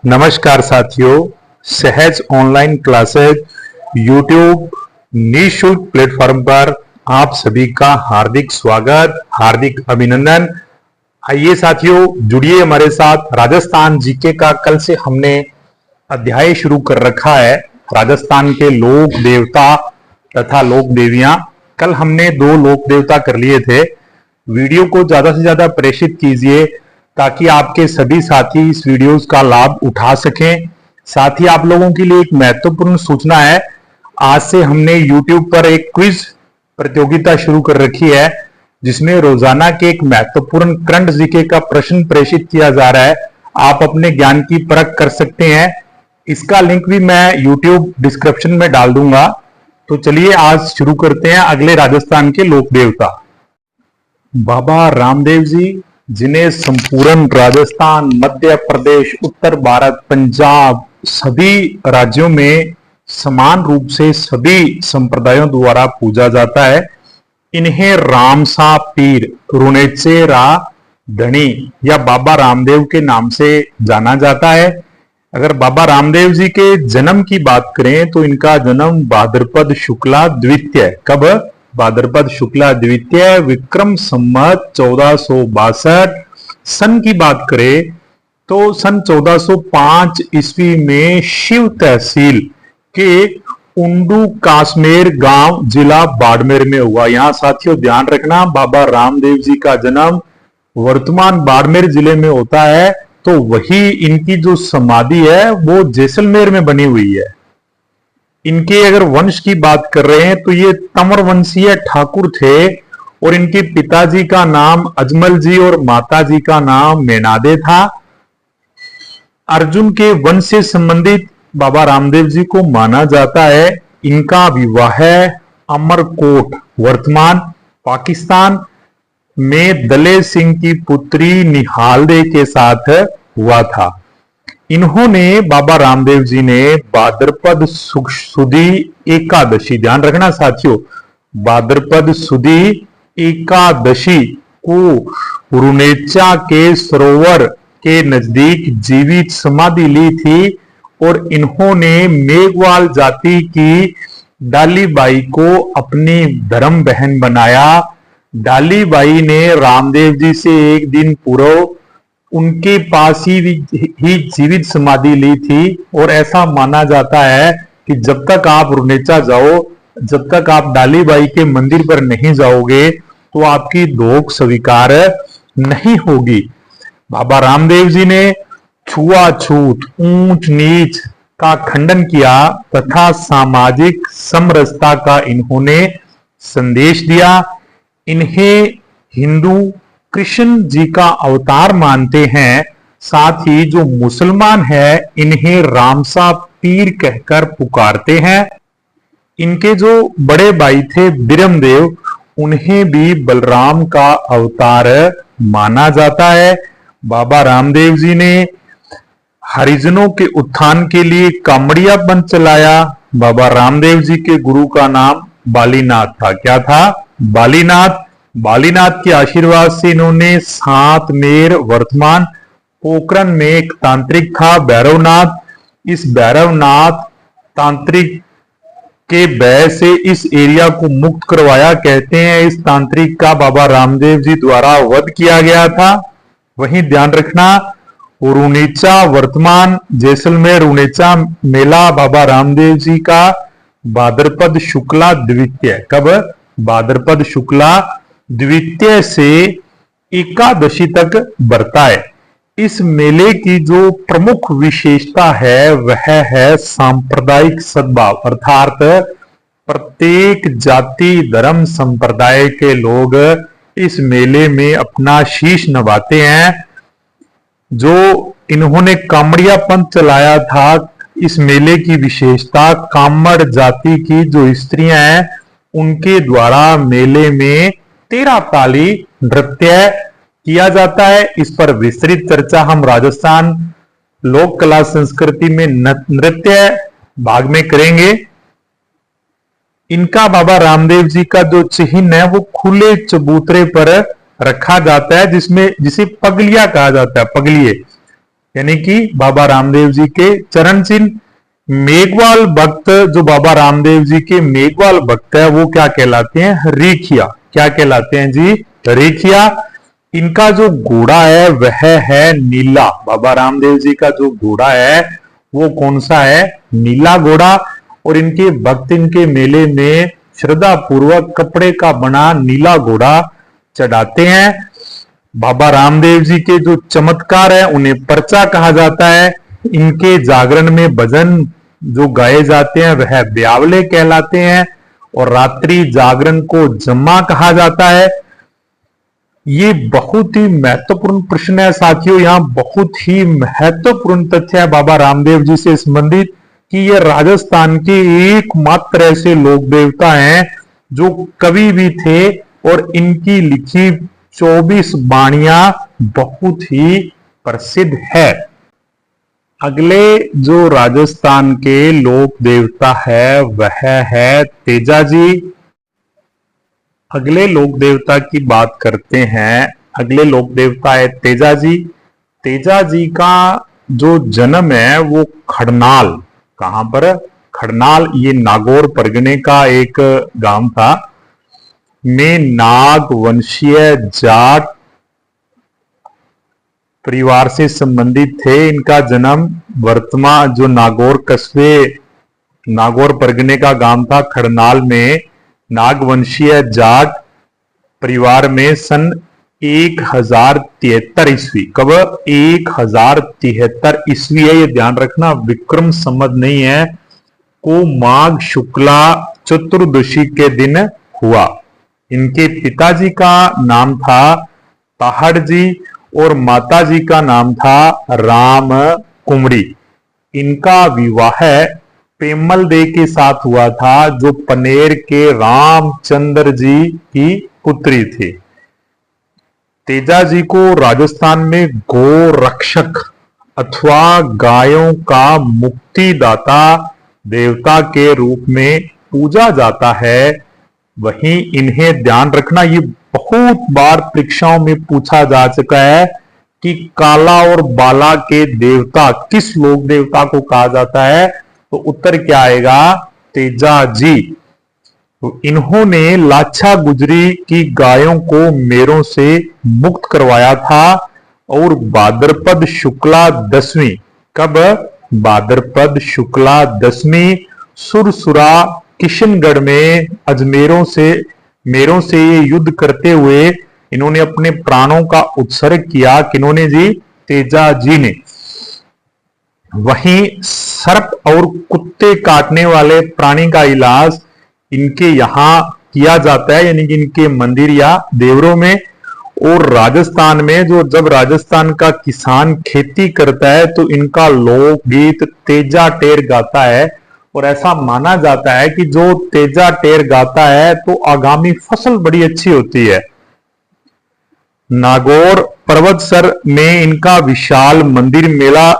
नमस्कार साथियों, सहज ऑनलाइन क्लासेज यूट्यूब निःशुल्क प्लेटफॉर्म पर आप सभी का हार्दिक स्वागत, हार्दिक अभिनंदन। आइए साथियों, जुड़िए हमारे साथ। राजस्थान जीके का कल से हमने अध्याय शुरू कर रखा है, राजस्थान के लोक देवता तथा लोक देवियां। कल हमने 2 लोक देवता कर लिए थे। वीडियो को ज्यादा से ज्यादा प्रेषित कीजिए ताकि आपके सभी साथी इस वीडियोस का लाभ उठा सकें। साथ ही आप लोगों के लिए एक महत्वपूर्ण सूचना है। आज से हमने YouTube पर एक क्विज प्रतियोगिता शुरू कर रखी है, जिसमें रोजाना के एक महत्वपूर्ण करंट जीके का प्रश्न प्रेषित किया जा रहा है। आप अपने ज्ञान की परख कर सकते हैं। इसका लिंक भी मैं YouTube डिस्क्रिप्शन में डाल दूंगा। तो चलिए आज शुरू करते हैं। अगले राजस्थान के लोक देवता बाबा रामदेव जी, जिन्हें संपूर्ण राजस्थान, मध्य प्रदेश, उत्तर भारत, पंजाब सभी राज्यों में समान रूप से सभी संप्रदायों द्वारा पूजा जाता है। इन्हें रामसा पीर, रुणेचेरा धनी या बाबा रामदेव के नाम से जाना जाता है। अगर बाबा रामदेव जी के जन्म की बात करें तो इनका जन्म भाद्रपद शुक्ला द्वितीय, कब? भाद्रपद शुक्ला द्वितीय, विक्रम संवत 1462। सन की बात करें तो सन 1405 ईस्वी में शिव तहसील के उंडू काश्मीर गांव, जिला बाड़मेर में हुआ। यहां साथियों ध्यान रखना, बाबा रामदेव जी का जन्म वर्तमान बाड़मेर जिले में होता है, तो वही इनकी जो समाधि है वो जैसलमेर में बनी हुई है। इनके अगर वंश की बात कर रहे हैं तो ये तंवर वंशीय ठाकुर थे और इनके पिताजी का नाम अजमल जी और माताजी का नाम मेनादे था। अर्जुन के वंश से संबंधित बाबा रामदेव जी को माना जाता है। इनका विवाह अमरकोट, वर्तमान पाकिस्तान में दले सिंह की पुत्री निहालदे के साथ हुआ था। इन्होंने, बाबा रामदेव जी ने भाद्रपद सुदी एकादशी, ध्यान रखना साथियों, भाद्रपद सुदी एकादशी को रुनेचा के सरोवर के नजदीक जीवित समाधि ली थी और इन्होंने मेघवाल जाति की डालीबाई को अपनी धर्म बहन बनाया। डालीबाई ने रामदेव जी से एक दिन पूर्व उनके पास ही जीवित समाधि ली थी और ऐसा माना जाता है कि जब तक आप रुनेचा जाओ, जब तक आप डालीबाई के मंदिर पर नहीं जाओगे तो आपकी धोख स्वीकार नहीं होगी। बाबा रामदेव जी ने छुआछूत, ऊंच नीच का खंडन किया तथा सामाजिक समरसता का इन्होंने संदेश दिया। इन्हें हिंदू कृष्ण जी का अवतार मानते हैं। साथ ही जो मुसलमान है इन्हें रामसा पीर कहकर पुकारते हैं। इनके जो बड़े भाई थे बिरमदेव, उन्हें भी बलराम का अवतार माना जाता है। बाबा रामदेव जी ने हरिजनों के उत्थान के लिए कामड़िया पंथ चलाया। बाबा रामदेव जी के गुरु का नाम बालीनाथ था। क्या था? बालीनाथ। बालीनाथ के आशीर्वाद से इन्होंने सातमेर, वर्तमान पोखरण में एक तांत्रिक था भैरवनाथ। इस भैरवनाथ तांत्रिक के भय से इस एरिया को मुक्त करवाया। कहते हैं इस तांत्रिक का बाबा रामदेव जी द्वारा वध किया गया था। वहीं ध्यान रखना, रुनेचा, वर्तमान जैसलमेर रुनेचा मेला बाबा रामदेव जी का भाद्रपद शुक्ला द्वितीय, कब? भाद्रपद शुक्ला द्वितीय से एकादशी तक बरता है। इस मेले की जो प्रमुख विशेषता है वह है सांप्रदायिक सद्भाव, अर्थात प्रत्येक जाति, धर्म, संप्रदाय के लोग इस मेले में अपना शीश नवाते हैं। जो इन्होंने कामड़िया पंथ चलाया था, इस मेले की विशेषता कामड़ जाति की जो स्त्रियां हैं उनके द्वारा मेले में 13 ताली नृत्य किया जाता है। इस पर विस्तृत चर्चा हम राजस्थान लोक कला संस्कृति में नृत्य भाग में करेंगे। इनका बाबा रामदेव जी का जो चिन्ह है वो खुले चबूतरे पर रखा जाता है, जिसे पगलिया कहा जाता है। पगलिए यानी कि बाबा रामदेव जी के चरण चिन्ह। मेघवाल भक्त, जो बाबा रामदेव जी के मेघवाल भक्त है, वो क्या कहलाते हैं? रेखिया। क्या कहलाते हैं जी? रेखिया। इनका जो घोड़ा है वह है नीला। बाबा रामदेव जी का जो घोड़ा है वो कौन सा है? नीला घोड़ा। और इनके भक्त इनके मेले में श्रद्धा पूर्वक कपड़े का बना नीला घोड़ा चढ़ाते हैं। बाबा रामदेव जी के जो चमत्कार है उन्हें पर्चा कहा जाता है। इनके जागरण में भजन जो गाए जाते हैं वह ब्यावले कहलाते हैं। और रात्रि जागरण को जम्मा कहा जाता है। ये बहुत ही महत्वपूर्ण प्रश्न है साथियों। यहाँ बहुत ही महत्वपूर्ण तथ्य है बाबा रामदेव जी से संबंधित कि ये राजस्थान के एकमात्र ऐसे लोक देवता हैं जो कवि भी थे और इनकी लिखी 24 वाणियां बहुत ही प्रसिद्ध है। अगले जो राजस्थान के लोक देवता है वह है तेजा जी। अगले लोक देवता की बात करते हैं। अगले लोक देवता है तेजा जी। तेजा जी का जो जन्म है वो खड़नाल, कहां पर? खड़नाल, ये नागौर परगने का एक गांव था, में नाग वंशीय जाट परिवार से संबंधित थे। इनका जन्म वर्तमान जो नागौर कस्बे, नागौर परगने का गांव था खड़नाल में नागवंशीय जाट परिवार में सन 1073 ईस्वी। कब? 1073 ईस्वी है, ये ध्यान रखना, विक्रम संवत नहीं है, को माघ शुक्ला चतुर्दशी के दिन हुआ। इनके पिताजी का नाम था ताहड़ जी और माताजी का नाम था राम कुमड़ी। इनका विवाह पेमल दे के साथ हुआ था जो पनेर के रामचंद्र जी की पुत्री थी। तेजा जी को राजस्थान में गो रक्षक अथवा गायों का मुक्तिदाता देवता के रूप में पूजा जाता है। वहीं इन्हें ध्यान रखना, ये बहुत बार परीक्षाओं में पूछा जा चुका है कि काला और बाला के देवता किस लोक देवता को कहा जाता है? तो उत्तर क्या आएगा? तेजा जी। तो इन्होंने लाछा गुजरी की गायों को मेरों से मुक्त करवाया था। और भाद्रपद शुक्ला दसवीं, कब? भाद्रपद शुक्ला दसवीं सुरसुरा किशनगढ़ में अजमेरों से ये युद्ध करते हुए इन्होंने अपने प्राणों का उत्सर्ग किया। किन्होंने जी? तेजा जी ने। वहीं सर्प और कुत्ते काटने वाले प्राणी का इलाज इनके यहां किया जाता है, यानी कि इनके मंदिर या देवरों में। और राजस्थान में जब राजस्थान का किसान खेती करता है तो इनका लोकगीत तेजा टेर गाता है। और ऐसा माना जाता है कि जो तेजा टेर गाता है तो आगामी फसल बड़ी अच्छी होती है। नागौर पर्वतसर में इनका विशाल मंदिर मेला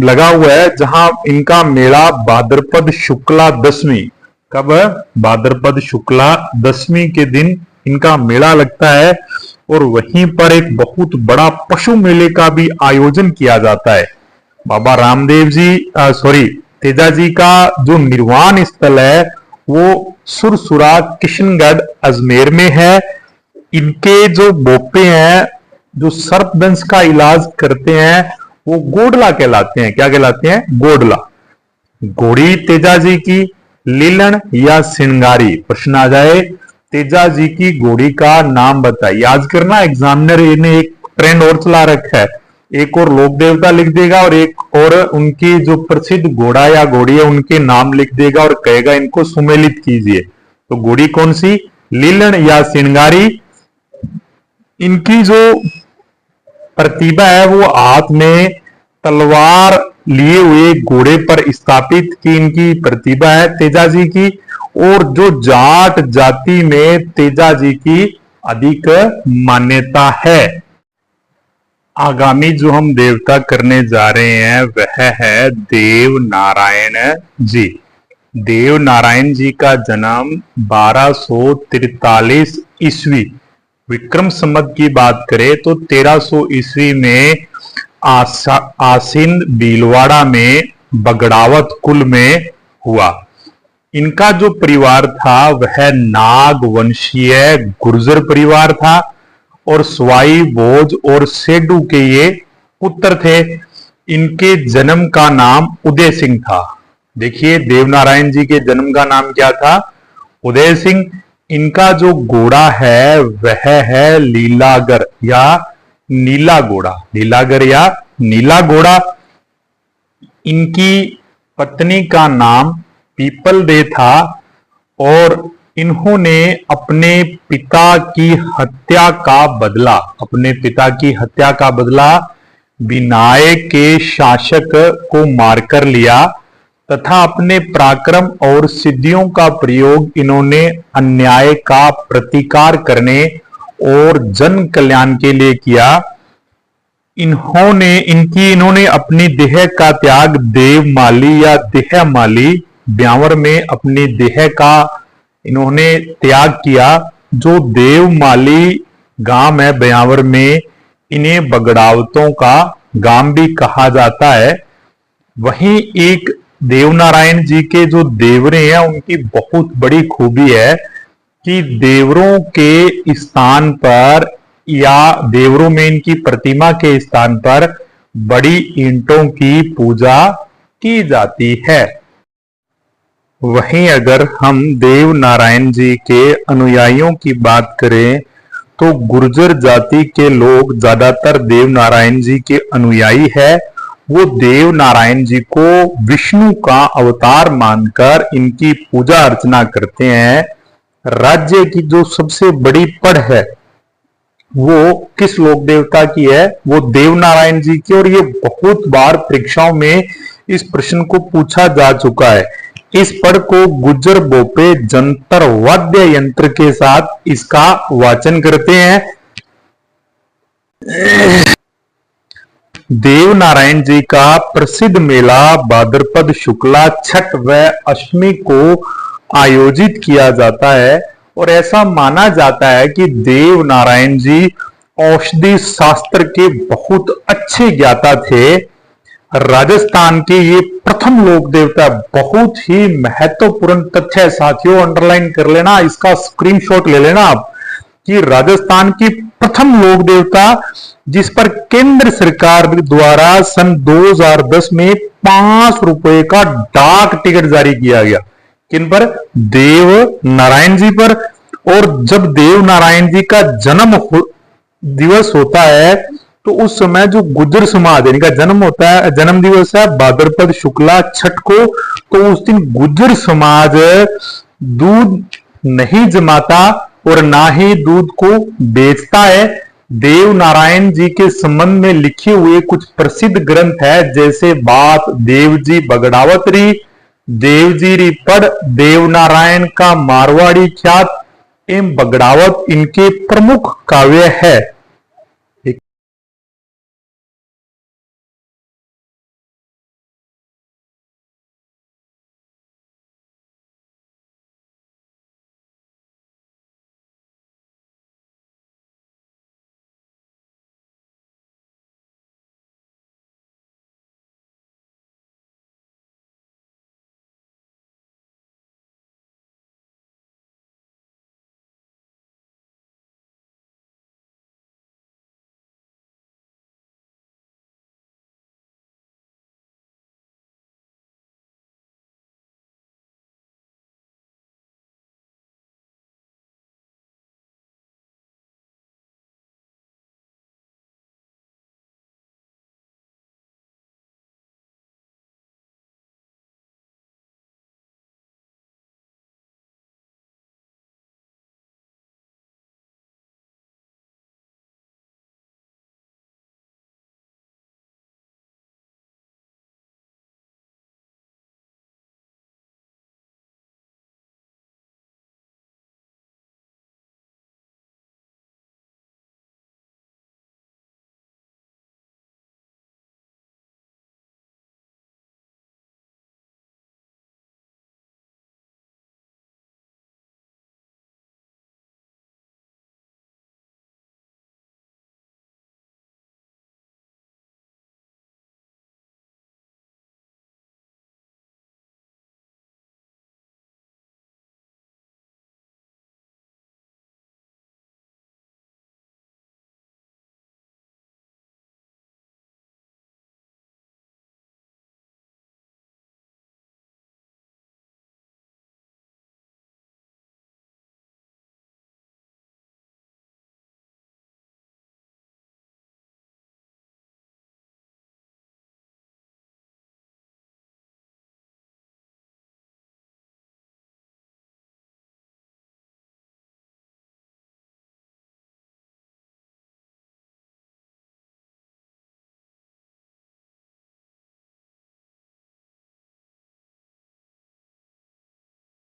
लगा हुआ है, जहां इनका मेला भाद्रपद शुक्ला दसवीं, कब? भाद्रपद शुक्ला दसवीं के दिन इनका मेला लगता है। और वहीं पर एक बहुत बड़ा पशु मेले का भी आयोजन किया जाता है। बाबा रामदेव जी तेजा जी का जो निर्वाण स्थल है वो सुरसुरा किशनगढ़ अजमेर में है। इनके जो बोपे हैं जो सर्पदंश का इलाज करते हैं वो गोडला कहलाते हैं। क्या कहलाते हैं? गोडला। घोड़ी तेजा जी की लीलन या सिंगारी? प्रश्न आ जाए, तेजा जी की घोड़ी का नाम बताइए। याद करना, एग्जामिनर ने एक ट्रेंड और चला रखा है, एक और लोक देवता लिख देगा और एक और उनकी जो प्रसिद्ध घोड़ा या घोड़ी है उनके नाम लिख देगा और कहेगा इनको सुमेलित कीजिए। तो घोड़ी कौन सी? लीलन या सिंगारी। इनकी जो प्रतिभा है वो हाथ में तलवार लिए हुए घोड़े पर स्थापित की इनकी प्रतिभा है तेजा जी की। और जो जाट जाति में तेजा जी की अधिक मान्यता है। आगामी जो हम देवता करने जा रहे हैं वह है देव नारायण जी। देव नारायण जी का जन्म 1243 ईस्वी, विक्रम संवत की बात करें तो 1300 ईस्वी में आसिंद भीलवाड़ा में बगड़ावत कुल में हुआ। इनका जो परिवार था वह नाग वंशीय गुर्जर परिवार था और स्वाई भोज और सेडू के ये पुत्र थे। इनके जन्म का नाम उदय सिंह था। देखिए देवनारायण जी के जन्म का नाम क्या था? उदय सिंह। इनका जो घोड़ा है वह है लीलागर या नीला घोड़ा, लीलागर या नीला घोड़ा। इनकी पत्नी का नाम पीपल दे था और इन्होंने अपने पिता की हत्या का बदला विनायक के शासक को मारकर लिया तथा अपने पराक्रम और सिद्धियों का प्रयोग इन्होंने अन्याय का प्रतिकार करने और जन कल्याण के लिए किया। इन्होंने अपनी देह का त्याग देवमाली या देहमाली ब्यावर में अपनी देह का इन्होंने त्याग किया। जो देवमाली गांव है ब्यावर में, इन्हें बगड़ावतों का गांव भी कहा जाता है। वहीं एक देवनारायण जी के जो देवरे हैं उनकी बहुत बड़ी खूबी है कि देवरों के स्थान पर या देवरों में इनकी प्रतिमा के स्थान पर बड़ी ईंटों की पूजा की जाती है। वहीं अगर हम देव नारायण जी के अनुयायियों की बात करें तो गुर्जर जाति के लोग ज्यादातर देव नारायण जी के अनुयायी है। वो देव नारायण जी को विष्णु का अवतार मानकर इनकी पूजा अर्चना करते हैं। राज्य की जो सबसे बड़ी पड़ है वो किस लोक देवता की है? वो देव नारायण जी की। और ये बहुत बार परीक्षाओं में इस प्रश्न को पूछा जा चुका है। इस पद को गुज्जर बोपे जंतर वाद्य यंत्र के साथ इसका वाचन करते हैं। देव नारायण जी का प्रसिद्ध मेला भाद्रपद शुक्ला छठ व अष्टमी को आयोजित किया जाता है और ऐसा माना जाता है कि देव नारायण जी औषधि शास्त्र के बहुत अच्छे ज्ञाता थे। राजस्थान के ये प्रथम लोक देवता, बहुत ही महत्वपूर्ण तथ्य है साथियों, अंडरलाइन कर लेना, इसका स्क्रीनशॉट ले लेना आप, कि राजस्थान की प्रथम लोक देवता जिस पर केंद्र सरकार द्वारा सन 2010 में 5 रुपए का डाक टिकट जारी किया गया। किन पर? देव नारायण जी पर। और जब देव नारायण जी का दिवस होता है तो उस समय जो गुज्जर समाज है, इनका जन्म होता है, जन्म दिवस है भाद्रपद शुक्ला छठ को, तो उस दिन गुज्जर समाज दूध नहीं जमाता और ना ही दूध को बेचता है। देव नारायण जी के संबंध में लिखे हुए कुछ प्रसिद्ध ग्रंथ है, जैसे बात देवजी बगड़ावतरी, देवजी री पढ़, देव नारायण का मारवाड़ी ख्यात एवं बगड़ावत इनके प्रमुख काव्य है।